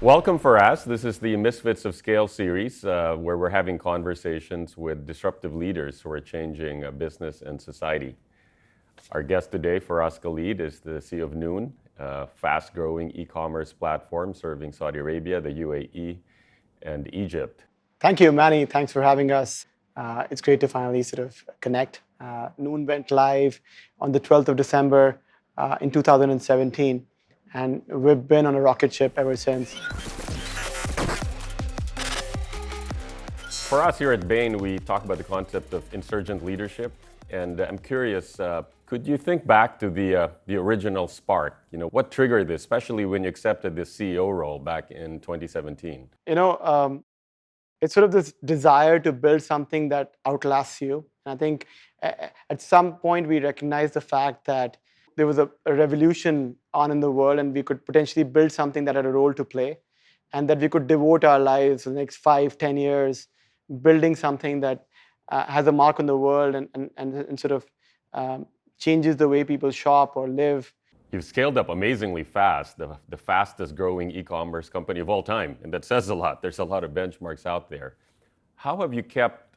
Welcome, Faraz. This is the Misfits of Scale series, where we're having conversations with disruptive leaders who are changing business and society. Our guest today, Faraz Khalid, is the CEO of Noon, a fast-growing e-commerce platform serving Saudi Arabia, the UAE, and Egypt. Thank you, Manny. Thanks for having us. It's great to finally sort of connect. Noon went live on the 12th of December in 2017, and we've been on a rocket ship ever since. For us here at Bain, we talk about the concept of insurgent leadership, and I'm curious, could you think back to the original spark? What triggered this, especially when you accepted this CEO role back in 2017? It's sort of this desire to build something that outlasts you. And I think at some point we recognized the fact that there was a revolution on in the world, and we could potentially build something that had a role to play, and that we could devote our lives for the next 5-10 years building something that has a mark on the world and sort of changes the way people shop or live. You've scaled up amazingly fast, the fastest growing e-commerce company of all time, and that says a lot. There's a lot of benchmarks out there. How have you kept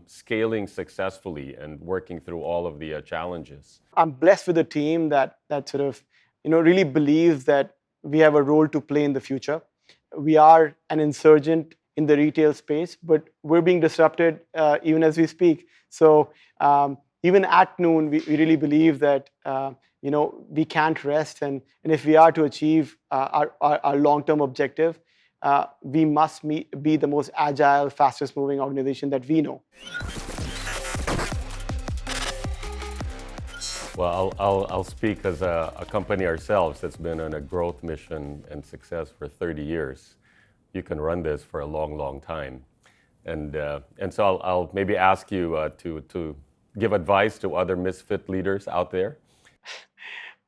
scaling successfully and working through all of the challenges? I'm blessed with a team that sort of really believes that we have a role to play in the future. We are an insurgent in the retail space, but we're being disrupted even as we speak. So even at Noon, we really believe that we can't rest, and if we are to achieve our long-term objective, we must be the most agile, fastest moving organization that we know. Well, I'll speak as a company ourselves that's been on a growth mission and success for 30 years. You can run this for a long, long time. And so I'll maybe ask you to give advice to other misfit leaders out there.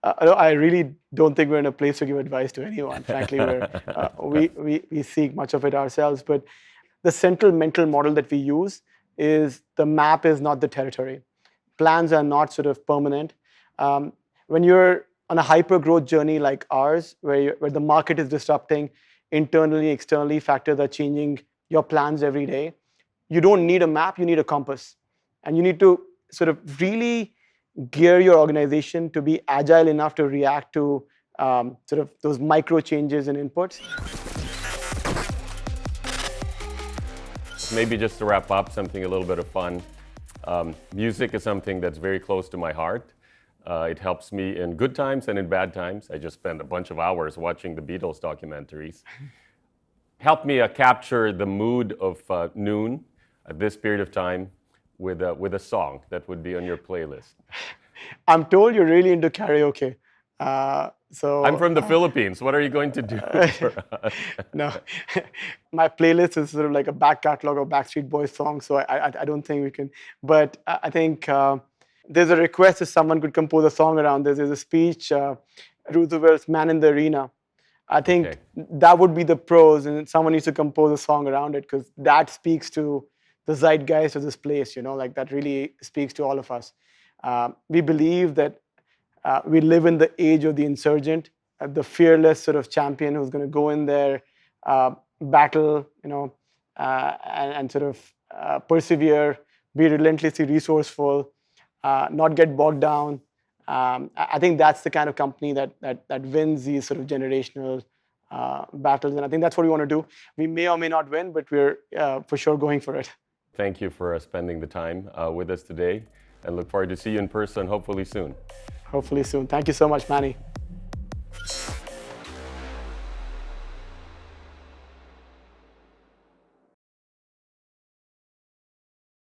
I really don't think we're in a place to give advice to anyone. Frankly, we seek much of it ourselves. But the central mental model that we use is the map is not the territory. Plans are not sort of permanent. When you're on a hyper-growth journey like ours, where the market is disrupting, internally, externally, factors are changing your plans every day, you don't need a map, you need a compass. And you need to sort of really gear your organization to be agile enough to react to sort of those micro changes in inputs. Maybe just to wrap up, something a little bit of fun. Music is something that's very close to my heart. It helps me in good times and in bad times. I just spent a bunch of hours watching the Beatles documentaries. Help me capture the mood of Noon at this period of time with a song that would be on your playlist. I'm told you're really into karaoke. So I'm from the Philippines. What are you going to do for us? No, my playlist is sort of like a back catalog of Backstreet Boys songs, so I don't think we can. But I think there's a request if someone could compose a song around this. There's a speech, Roosevelt's "Man in the Arena." I think that would be the pros, and someone needs to compose a song around it, because that speaks to the zeitgeist of this place. Like that really speaks to all of us. We believe that we live in the age of the insurgent, the fearless sort of champion who's going to go in there, battle, and sort of persevere, be relentlessly resourceful, not get bogged down. I think that's the kind of company that wins these sort of generational battles, and I think that's what we want to do. We may or may not win, but we're for sure going for it. Thank you for spending the time with us today, and look forward to see you in person hopefully soon. Hopefully soon. Thank you so much, Manny.